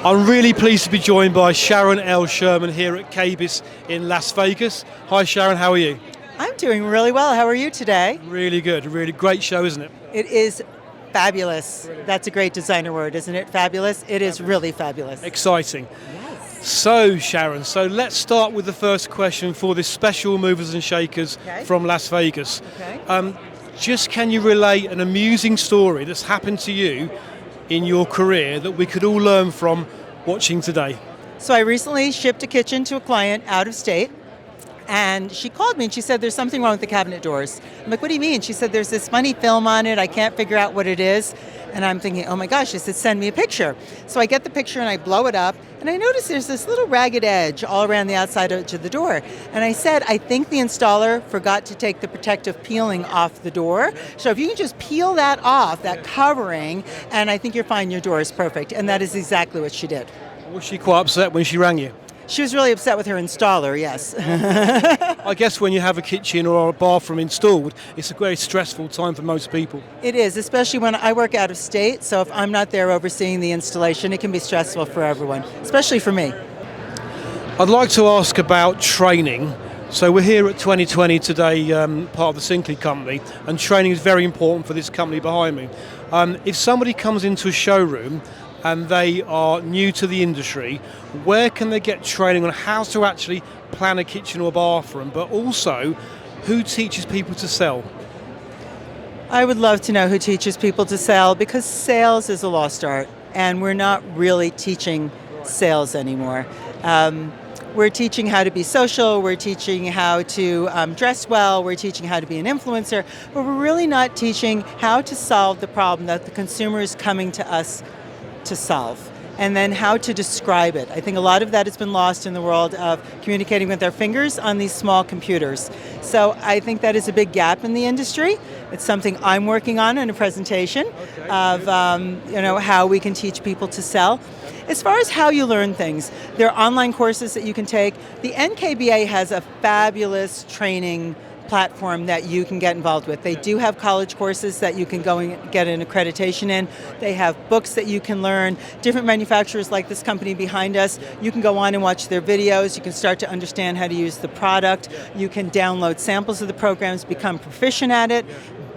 I'm really pleased to be joined by Sharon L Sherman here at KBIS in Las Vegas. Hi Sharon, how are you? I'm doing really well. How are you today? Really good, really great show, isn't it? It is fabulous. That's a great designer word, isn't it? Fabulous? It is really fabulous. Exciting. So Sharon, let's start with the first question for this special Movers and Shakers from Las Vegas. Okay. Just can you relate an amusing story that's happened to you in your career that we could all learn from watching today? So I recently shipped a kitchen to a client out of state, and she called me and she said, there's something wrong with the cabinet doors. I'm like, what do you mean? She said, there's this funny film on it. I can't figure out what it is. And I'm thinking, oh my gosh, she said, send me a picture. So I get the picture and I blow it up, and I notice there's this little ragged edge all around the outside edge of the door. And I said, I think the installer forgot to take the protective peeling off the door. So if you can just peel that off, that covering, and I think you'll find your door is perfect. And that is exactly what she did. Was she quite upset when she rang you? She was really upset with her installer, yes. I guess when you have a kitchen or a bathroom installed, it's a very stressful time for most people. It is, especially when I work out of state, so if I'm not there overseeing the installation, it can be stressful for everyone, especially for me. I'd like to ask about training. So we're here at 2020 today, part of the Sinkley company, and training is very important for this company behind me. If somebody comes into a showroom and they are new to the industry, where can they get training on how to actually plan a kitchen or bathroom, but also who teaches people to sell? I would love to know who teaches people to sell, because sales is a lost art, and we're not really teaching sales anymore. We're teaching how to be social, we're teaching how to dress well, we're teaching how to be an influencer, but we're really not teaching how to solve the problem that the consumer is coming to us to solve, and then how to describe it. I think a lot of that has been lost in the world of communicating with our fingers on these small computers. So I think that is a big gap in the industry. It's something I'm working on in a presentation of how we can teach people to sell. As far as how you learn things, there are online courses that you can take. The NKBA has a fabulous training platform that you can get involved with. They do have college courses that you can go and get an accreditation in. They have books that you can learn. Different manufacturers like this company behind us, you can go on and watch their videos. You can start to understand how to use the product. You can download samples of the programs, become proficient at it,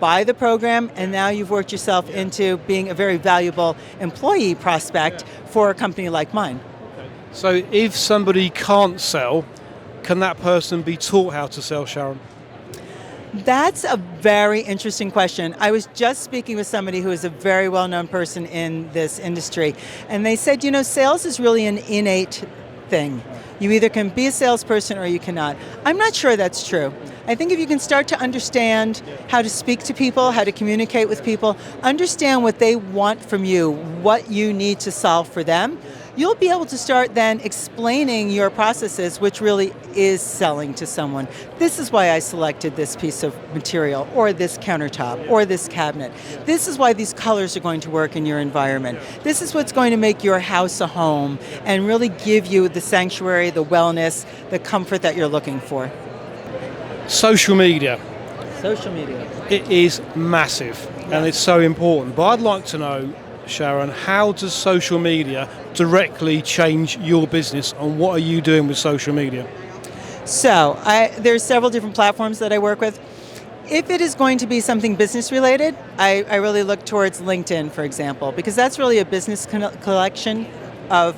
buy the program, and now you've worked yourself into being a very valuable employee prospect for a company like mine. So if somebody can't sell, can that person be taught how to sell, Sharon? That's a very interesting question. I was just speaking with somebody who is a very well-known person in this industry, and they said, sales is really an innate thing. You either can be a salesperson or you cannot. I'm not sure that's true. I think if you can start to understand how to speak to people, how to communicate with people, understand what they want from you, what you need to solve for them, you'll be able to start then explaining your processes, which really is selling to someone. This is why I selected this piece of material, or this countertop, or this cabinet. This is why these colors are going to work in your environment. This is what's going to make your house a home and really give you the sanctuary, the wellness, the comfort that you're looking for. Social media. Social media. It is massive, and it's so important. But I'd like to know, Sharon, how does social media directly change your business, and what are you doing with social media? So there's several different platforms that I work with. If it is going to be something business related, I really look towards LinkedIn, for example, because that's really a business collection of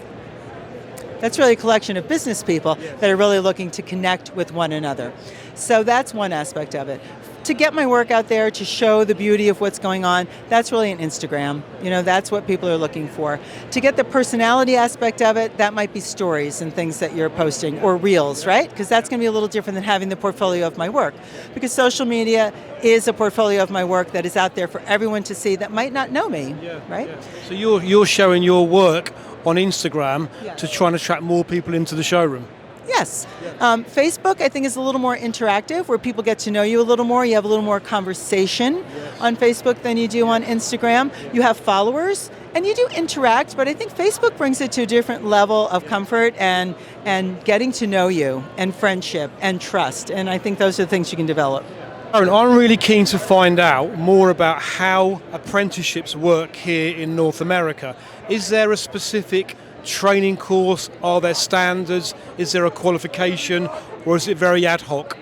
business people that are really looking to connect with one another. So that's one aspect of it. To get my work out there, to show the beauty of what's going on, that's really an Instagram. That's what people are looking for. To get the personality aspect of it, that might be stories and things that you're posting, or reels, right? Because that's going to be a little different than having the portfolio of my work. Because social media is a portfolio of my work that is out there for everyone to see that might not know me, right? Yeah. So you're showing your work on Instagram to try and attract more people into the showroom. Yes. Facebook, I think, is a little more interactive, where people get to know you a little more. You have a little more conversation on Facebook than you do on Instagram. You have followers, and you do interact, but I think Facebook brings it to a different level of comfort and getting to know you, and friendship, and trust. And I think those are the things you can develop. Sharon, I'm really keen to find out more about how apprenticeships work here in North America. Is there a specific training course? Are there standards? Is there a qualification? Or is it very ad hoc?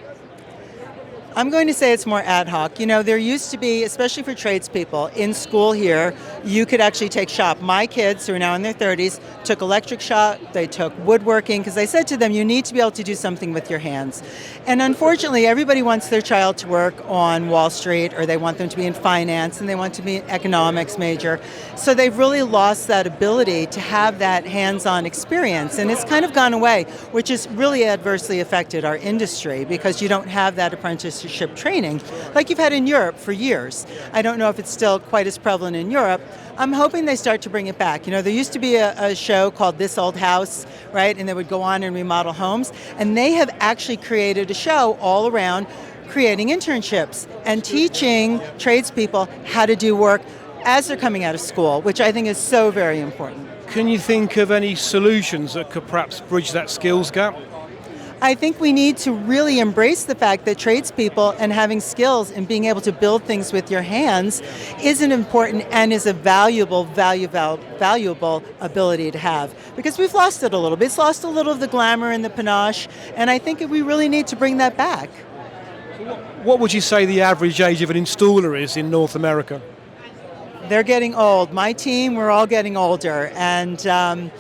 I'm going to say it's more ad hoc. You know, there used to be, especially for tradespeople, in school here, you could actually take shop. My kids, who are now in their 30s, took electric shop, they took woodworking, because I said to them, you need to be able to do something with your hands. And unfortunately, everybody wants their child to work on Wall Street, or they want them to be in finance, and they want to be an economics major. So they've really lost that ability to have that hands-on experience, and it's kind of gone away, which has really adversely affected our industry, because you don't have that apprenticeship training like you've had in Europe for years. I don't know if it's still quite as prevalent in Europe. I'm hoping they start to bring it back. You know, there used to be a show called This Old House, right? And they would go on and remodel homes. And they have actually created a show all around creating internships and teaching tradespeople how to do work as they're coming out of school, which I think is so very important. Can you think of any solutions that could perhaps bridge that skills gap? I think we need to really embrace the fact that tradespeople and having skills and being able to build things with your hands is an important and is a valuable ability to have. Because we've lost it a little bit. It's lost a little of the glamour and the panache, and I think we really need to bring that back. What would you say the average age of an installer is in North America? They're getting old. My team, we're all getting older, and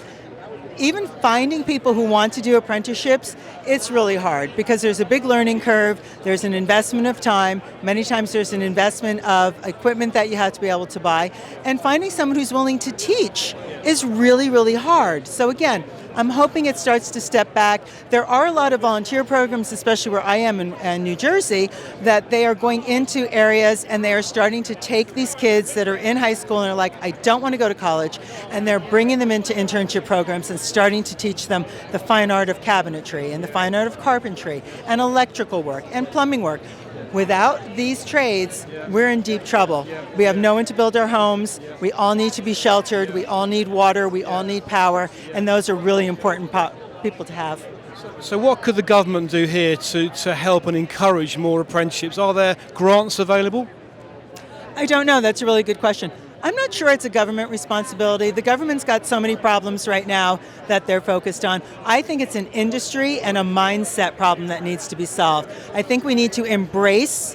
even finding people who want to do apprenticeships, it's really hard because there's a big learning curve, there's an investment of time, many times there's an investment of equipment that you have to be able to buy, and finding someone who's willing to teach is really, really hard. So again, I'm hoping it starts to step back. There are a lot of volunteer programs, especially where I am in New Jersey, that they are going into areas and they are starting to take these kids that are in high school and are like, I don't want to go to college, and they're bringing them into internship programs and starting to teach them the fine art of cabinetry and the fine art of carpentry and electrical work and plumbing work. Without these trades, we're in deep trouble. We have no one to build our homes. We all need to be sheltered. We all need water. We all need power. And those are really important people to have. So what could the government do here to help and encourage more apprenticeships? Are there grants available? I don't know. That's a really good question. I'm not sure it's a government responsibility. The government's got so many problems right now that they're focused on. I think it's an industry and a mindset problem that needs to be solved. I think we need to embrace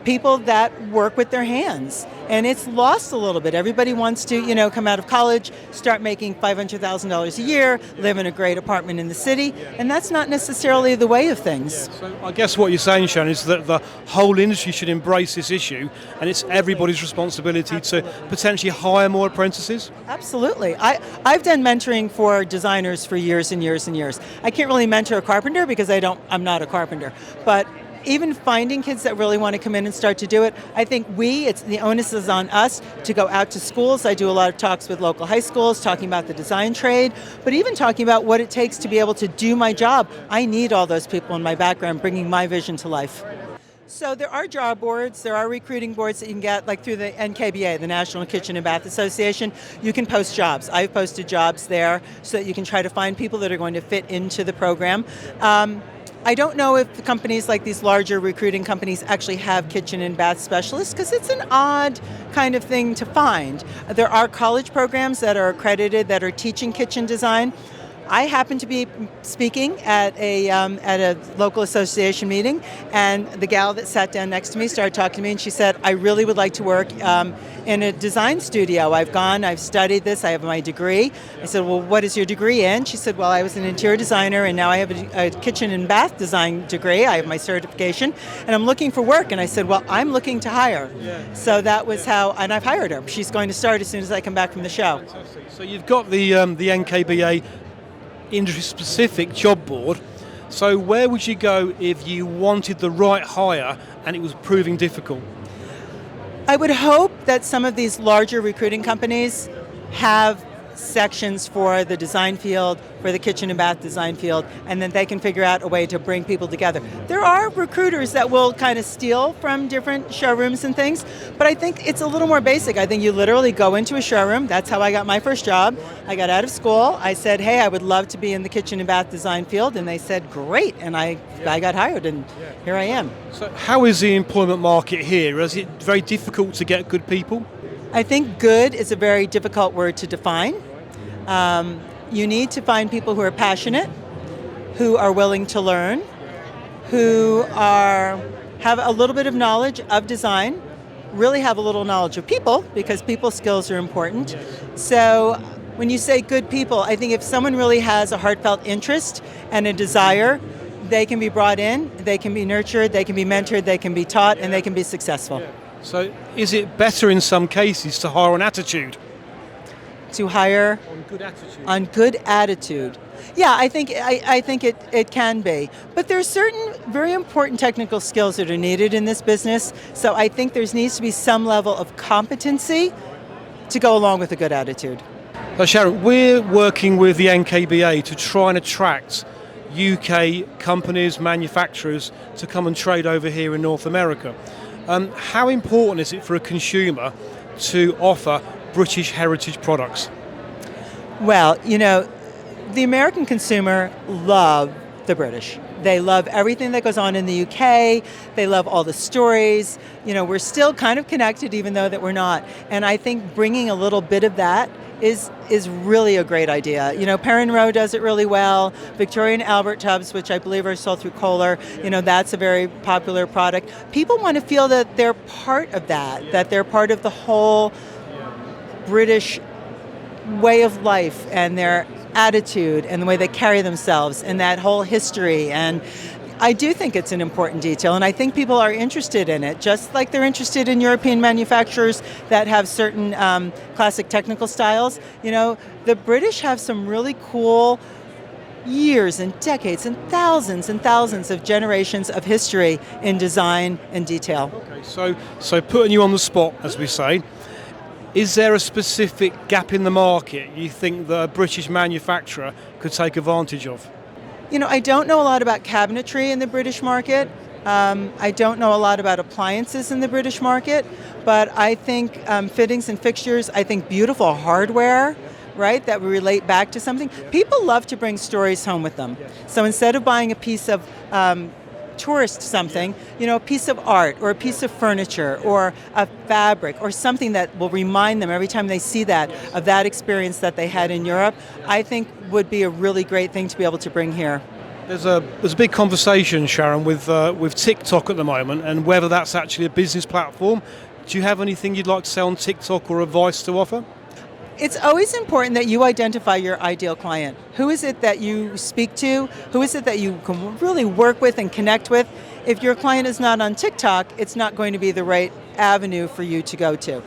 people that work with their hands. And it's lost a little bit. Everybody wants to, come out of college, start making $500,000 a year, live in a great apartment in the city, and that's not necessarily the way of things. So I guess what you're saying, Sharon, is that the whole industry should embrace this issue, and it's everybody's responsibility to potentially hire more apprentices? Absolutely. I've done mentoring for designers for years and years and years. I can't really mentor a carpenter because I'm not a carpenter, but even finding kids that really want to come in and start to do it, I think the onus is on us to go out to schools. I do a lot of talks with local high schools, talking about the design trade, but even talking about what it takes to be able to do my job. I need all those people in my background bringing my vision to life. So there are job boards, there are recruiting boards that you can get, like through the NKBA, the National Kitchen and Bath Association. You can post jobs. I've posted jobs there so that you can try to find people that are going to fit into the program. I don't know if the companies like these larger recruiting companies actually have kitchen and bath specialists, because it's an odd kind of thing to find. There are college programs that are accredited that are teaching kitchen design. I happened to be speaking at a local association meeting, and the gal that sat down next to me started talking to me, and she said, I really would like to work in a design studio. I've studied this, I have my degree. I said, well, what is your degree in? She said, well, I was an interior designer, and now I have a kitchen and bath design degree. I have my certification, and I'm looking for work. And I said, well, I'm looking to hire. Yeah. So that was how, and I've hired her. She's going to start as soon as I come back from the show. Fantastic. So you've got the NKBA industry-specific job board. So where would you go if you wanted the right hire and it was proving difficult? I would hope that some of these larger recruiting companies have sections for the design field, for the kitchen and bath design field, and then they can figure out a way to bring people together. There are recruiters that will kind of steal from different showrooms and things, but I think it's a little more basic. I think you literally go into a showroom. That's how I got my first job. I got out of school. I said, hey, I would love to be in the kitchen and bath design field, and they said, great, and I got hired, and here I am. So how is the employment market here? Is it very difficult to get good people? I think good is a very difficult word to define. you need to find people who are passionate, who are willing to learn, who have a little bit of knowledge of design, really have a little knowledge of people, because people skills are important. So when you say good people, I think if someone really has a heartfelt interest and a desire, they can be brought in, they can be nurtured, they can be mentored, they can be taught, and they can be successful. So is it better in some cases to hire on attitude? To hire On good attitude. on good attitude. Yeah, I think it can be. But there's certain very important technical skills that are needed in this business. So I think there needs to be some level of competency to go along with a good attitude. Now, Sharon, we're working with the NKBA to try and attract UK companies, manufacturers to come and trade over here in North America. How important is it for a consumer to offer British heritage products? Well, the American consumer love the British. They love everything that goes on in the UK. They love all the stories. We're still kind of connected, even though that we're not. And I think bringing a little bit of that is really a great idea. Perrin Rowe does it really well. Victoria and Albert tubs, which I believe are sold through Kohler, that's a very popular product. People want to feel that they're part of that they're part of the whole British way of life and their attitude and the way they carry themselves and that whole history. And I do think it's an important detail, and I think people are interested in it, just like they're interested in European manufacturers that have certain classic technical styles. The British have some really cool years and decades and thousands of generations of history in design and detail. Okay, so putting you on the spot, as we say, is there a specific gap in the market you think that a British manufacturer could take advantage of? I don't know a lot about cabinetry in the British market. I don't know a lot about appliances in the British market, but I think fittings and fixtures, I think beautiful hardware, right, that we relate back to something. People love to bring stories home with them. So instead of buying a piece of tourist something, a piece of art or a piece of furniture or a fabric or something that will remind them every time they see that of that experience that they had in Europe, I think would be a really great thing to be able to bring here. There's a big conversation, Sharon, with TikTok at the moment, and whether that's actually a business platform. Do you have anything you'd like to say on TikTok or advice to offer? It's always important that you identify your ideal client. Who is it that you speak to? Who is it that you can really work with and connect with? If your client is not on TikTok, it's not going to be the right avenue for you to go to.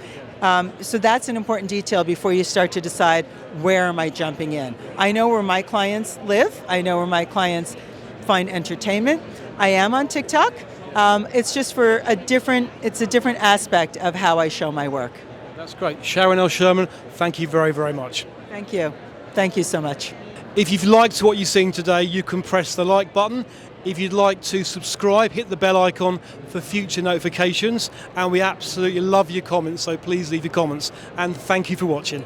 So that's an important detail before you start to decide, where am I jumping in? I know where my clients live. I know where my clients find entertainment. I am on TikTok. It's just for a different aspect of how I show my work. That's great. Sharon L Sherman, thank you very, very much. Thank you. Thank you so much. If you've liked what you've seen today, you can press the like button. If you'd like to subscribe, hit the bell icon for future notifications. And we absolutely love your comments, so please leave your comments. And thank you for watching.